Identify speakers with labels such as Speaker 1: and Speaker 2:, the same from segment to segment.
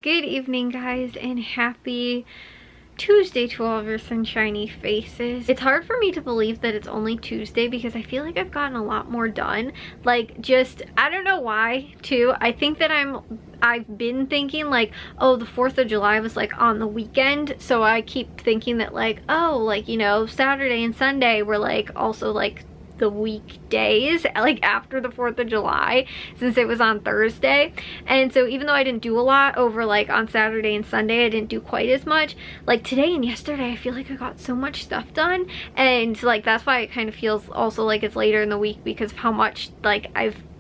Speaker 1: Good evening, guys, and happy Tuesday to all of your sunshiny faces. It's hard for me to believe that it's only Tuesday because I feel like I've gotten a lot more done. Like, just, I don't know why, too. I think that I've been thinking like, oh, the 4th of July was like on the weekend, so I keep thinking that like, oh, like, you know, Saturday and Sunday were like also like the weekdays, like after the 4th of July, since it was on Thursday. And so even though I didn't do a lot over like on Saturday and Sunday, I didn't do quite as much. Like today and yesterday, I feel like I got so much stuff done, and like that's why it kind of feels also like it's later in the week because of how much like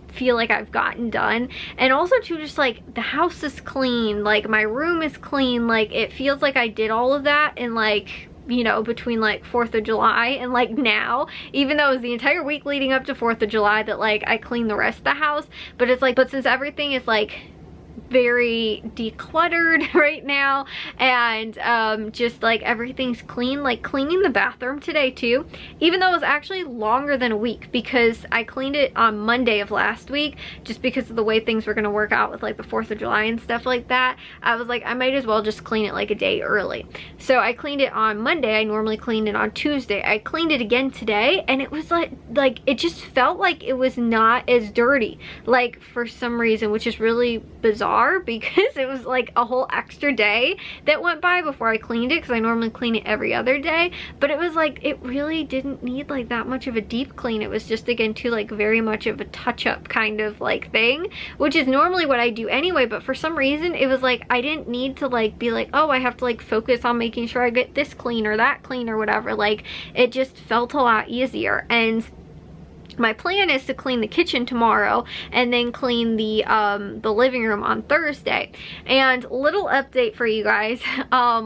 Speaker 1: feel like I've gotten done. And also too, just like the house is clean, like my room is clean, like it feels like I did all of that in like, you know, between like 4th of July and like now, even though it was the entire week leading up to 4th of July that like I cleaned the rest of the house. But it's like, but since everything is like very decluttered right now, and just like everything's clean, like cleaning the bathroom today too, even though it was actually longer than a week because I cleaned it on Monday of last week, just because of the way things were going to work out with like the 4th of July and stuff like that. I was like, I might as well just clean it like a day early. So I cleaned it on Monday. I normally cleaned it on Tuesday. I cleaned it again today, and it was like it just felt like it was not as dirty, like for some reason, which is really bizarre because it was like a whole extra day that went by before I cleaned it, because I normally clean it every other day. But it was like, it really didn't need like that much of a deep clean. It was just, again, too, like very much of a touch-up kind of like thing, which is normally what I do anyway. But for some reason it was like I didn't need to like be like, oh, I have to like focus on making sure I get this clean or that clean or whatever. Like it just felt a lot easier. And my plan is to clean the kitchen tomorrow and then clean the living room on Thursday. And little update for you guys,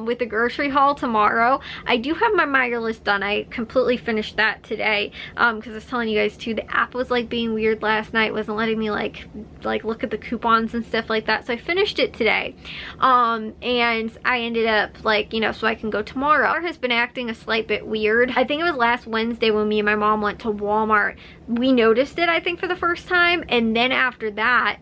Speaker 1: with the grocery haul tomorrow, I do have my Meijer list done. I completely finished that today, because I was telling you guys too, the app was like being weird last night, wasn't letting me like look at the coupons and stuff like that. So I finished it today, and I ended up like, you know, so I can go tomorrow. It has been acting a slight bit weird. I think it was last Wednesday when me and my mom went to Walmart. We noticed it, I think, for the first time, and then after that,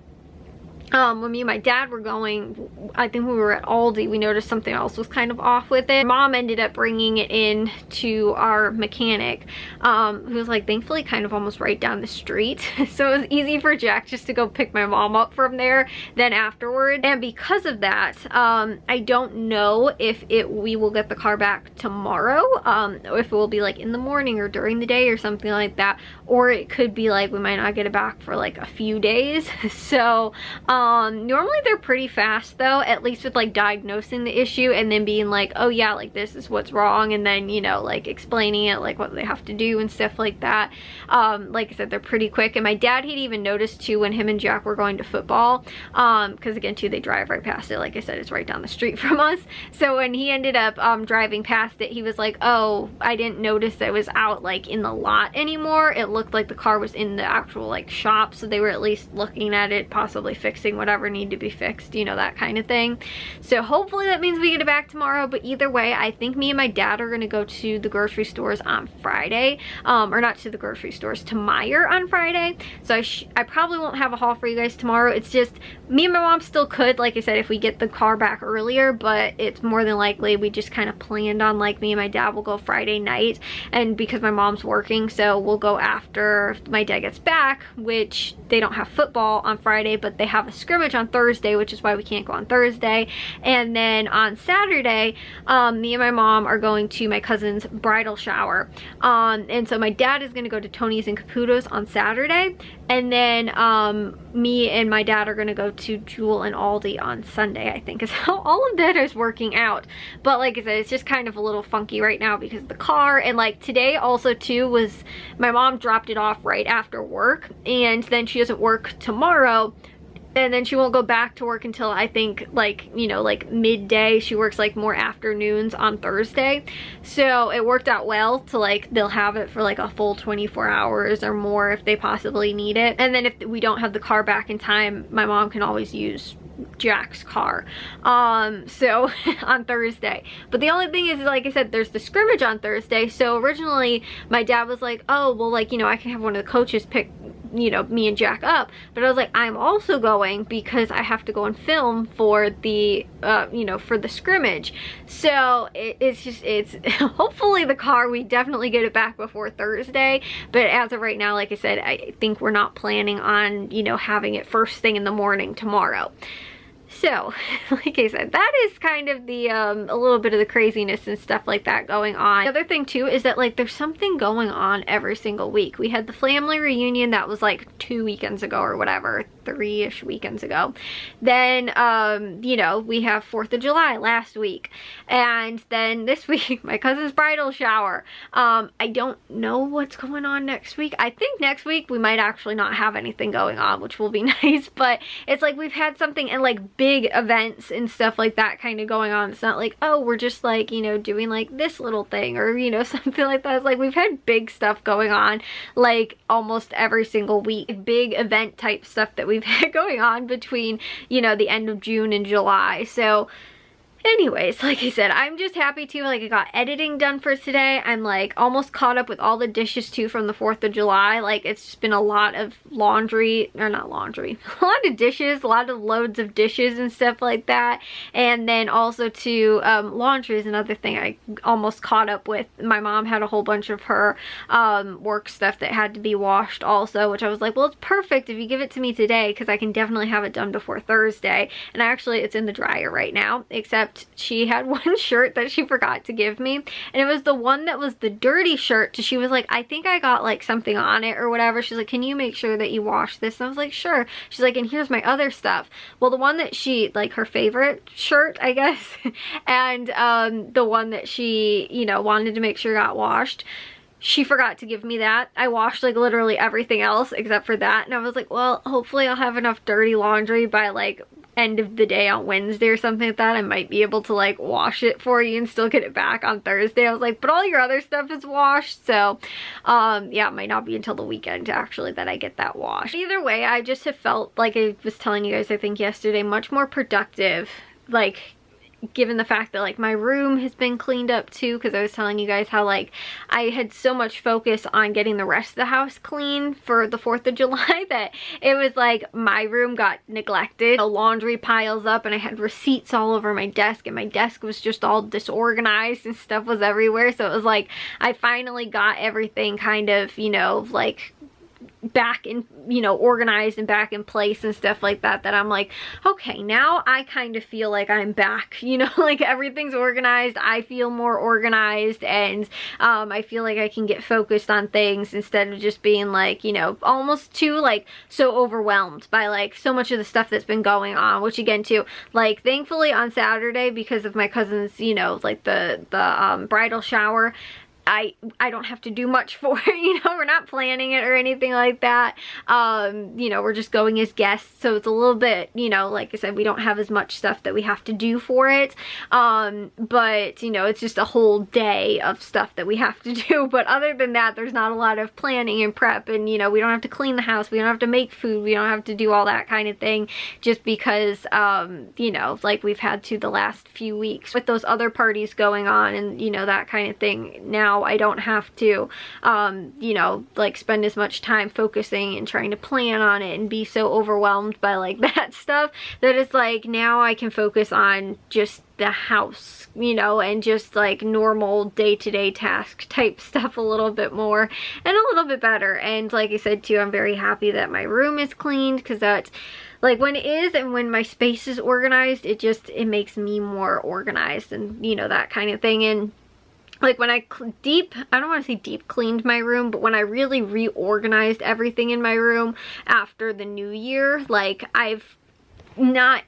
Speaker 1: when me and my dad were going, I think when we were at Aldi, we noticed something else was kind of off with it. Mom ended up bringing it in to our mechanic, who was like thankfully kind of almost right down the street. So it was easy for Jack just to go pick my mom up from there then afterward. And because of that, I don't know if we will get the car back tomorrow, if it will be like in the morning or during the day or something like that, or it could be like we might not get it back for like a few days. So normally they're pretty fast though, at least with like diagnosing the issue and then being like, oh yeah, like this is what's wrong, and then, you know, like explaining it, like what they have to do and stuff like that. Like I said, they're pretty quick. And my dad, he'd even noticed too when him and Jack were going to football, because again too, they drive right past it. Like I said, it's right down the street from us. So when he ended up driving past it, he was like, oh, I didn't notice that it was out like in the lot anymore. It looked like the car was in the actual like shop, so they were at least looking at it, possibly fixing whatever need to be fixed, you know, that kind of thing. So hopefully that means we get it back tomorrow. But either way, I think me and my dad are going to go to the grocery stores on Friday, or not to the grocery stores, to Meijer on Friday. So I probably won't have a haul for you guys tomorrow. It's just me and my mom still could, like I said, if we get the car back earlier, but it's more than likely we just kind of planned on like me and my dad will go Friday night, and because my mom's working, so we'll go after my dad gets back, which they don't have football on Friday, but they have a scrimmage on Thursday, which is why we can't go on Thursday. And then on Saturday, me and my mom are going to my cousin's bridal shower, and so my dad is going to go to Tony's and Caputo's on Saturday, and then me and my dad are going to go to Jewel and Aldi on Sunday, I think is how all of that is working out. But like I said, it's just kind of a little funky right now because of the car. And like today also too was my mom dropped it off right after work, and then she doesn't work tomorrow, and then she won't go back to work until I think like, you know, like midday. She works like more afternoons on Thursday. So it worked out well to like, they'll have it for like a full 24 hours or more if they possibly need it. And then if we don't have the car back in time, my mom can always use Jack's car, so on Thursday. But the only thing is, like I said, there's the scrimmage on Thursday. So originally my dad was like, oh well, like, you know, I can have one of the coaches pick you know, me and Jack up, but I was like, I'm also going because I have to go and film for the, you know, for the scrimmage. So it's hopefully the car, we definitely get it back before Thursday, but as of right now, like I said, I think we're not planning on, you know, having it first thing in the morning tomorrow. So, like I said, that is kind of the, a little bit of the craziness and stuff like that going on. The other thing too is that like there's something going on every single week. We had the family reunion that was like 2 weekends ago or whatever, 3-ish weekends ago. Then, you know, we have 4th of July last week. And then this week, my cousin's bridal shower. I don't know what's going on next week. I think next week we might actually not have anything going on, which will be nice. But it's like we've had something, and like big events and stuff like that kind of going on. It's not like, oh, we're just like, you know, doing like this little thing or, you know, something like that. It's like we've had big stuff going on like almost every single week. Big event type stuff that we've had going on between, you know, the end of June and July. So anyways, like I said, I'm just happy too. Like I got editing done for today. I'm like almost caught up with all the dishes too from the 4th of July. Like it's just been a lot of laundry, or not laundry, a lot of dishes, a lot of loads of dishes and stuff like that. And then also too, laundry is another thing I almost caught up with. My mom had a whole bunch of her work stuff that had to be washed also, which I was like, well, it's perfect if you give it to me today because I can definitely have it done before Thursday. And actually it's in the dryer right now, except she had one shirt that she forgot to give me, and it was the one that was the dirty shirt. So she was like, I think I got like something on it or whatever. She's like, can you make sure that you wash this? And I was like, sure. She's like, and here's my other stuff. Well, the one that she, like her favorite shirt, I guess, and the one that she, you know, wanted to make sure got washed, she forgot to give me that. I washed like literally everything else except for that, and I was like, well, hopefully I'll have enough dirty laundry by like end of the day on Wednesday or something like that. I might be able to like wash it for you and still get it back on Thursday. I was like, but all your other stuff is washed, so yeah, it might not be until the weekend actually that I get that washed. Either way, I just have felt, like I was telling you guys I think yesterday, much more productive, like given the fact that like my room has been cleaned up too, because I was telling you guys how like I had so much focus on getting the rest of the house clean for the 4th of July that it was like my room got neglected. The laundry piles up and I had receipts all over my desk, and my desk was just all disorganized and stuff was everywhere. So it was like I finally got everything kind of, you know, like back in, you know, organized and back in place and stuff like that, that I'm like, okay, now I kind of feel like I'm back, you know, like everything's organized. I feel more organized, and I feel like I can get focused on things instead of just being like, you know, almost too like so overwhelmed by like so much of the stuff that's been going on, which again too, like thankfully on Saturday, because of my cousin's, you know, like the bridal shower, I don't have to do much for it, you know, we're not planning it or anything like that. You know, we're just going as guests, so it's a little bit, you know, like I said, we don't have as much stuff that we have to do for it. But, you know, it's just a whole day of stuff that we have to do. But other than that, there's not a lot of planning and prep, and, you know, we don't have to clean the house, we don't have to make food, we don't have to do all that kind of thing, just because, you know, like we've had to the last few weeks with those other parties going on and, you know, that kind of thing. Now I don't have to, you know, like spend as much time focusing and trying to plan on it and be so overwhelmed by like that stuff, that it's like now I can focus on just the house, you know, and just like normal day-to-day task type stuff a little bit more and a little bit better. And like I said too, I'm very happy that my room is cleaned, because that's like when it is, and when my space is organized, it makes me more organized and, you know, that kind of thing. And like when I don't want to say deep cleaned my room, but when I really reorganized everything in my room after the new year, like I've not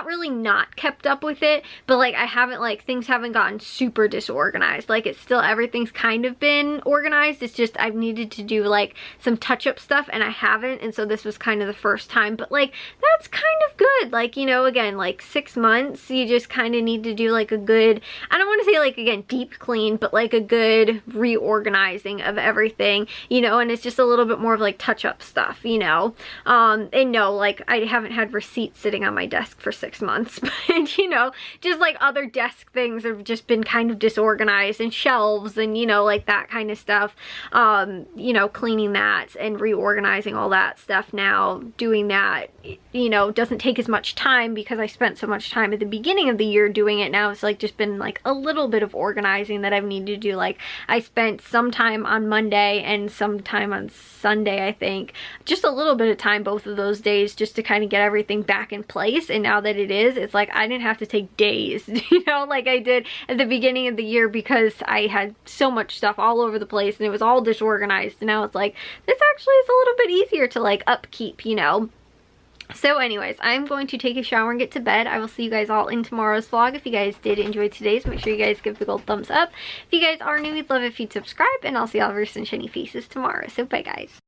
Speaker 1: really not kept up with it, but like I haven't, like things haven't gotten super disorganized. Like it's still, everything's kind of been organized. It's just I've needed to do like some touch-up stuff and I haven't, and so this was kind of the first time. But like that's kind of good. Like, you know, again, like 6 months, you just kind of need to do like a good, I don't want to say like again deep clean, but like a good reorganizing of everything, you know. And it's just a little bit more of like touch-up stuff, you know. And no, like I haven't had receipts sitting on my desk for 6 months. But, you know, just like other desk things have just been kind of disorganized, and shelves and, you know, like that kind of stuff. You know, cleaning that and reorganizing all that stuff now, doing that, you know, doesn't take as much time because I spent so much time at the beginning of the year doing it. Now it's like just been like a little bit of organizing that I've needed to do. Like I spent some time on Monday and some time on Sunday, I think, just a little bit of time both of those days just to kind of get everything back in place. And now that it is, it's like I didn't have to take days, you know, like I did at the beginning of the year, because I had so much stuff all over the place and it was all disorganized. And now it's like, this actually is a little bit easier to like upkeep, you know. So anyways, I'm going to take a shower and get to bed. I will see you guys all in tomorrow's vlog. If you guys did enjoy today's, make sure you guys give a big old thumbs up. If you guys are new, we'd love if you'd subscribe, and I'll see all of your sunshiny faces tomorrow. So bye guys.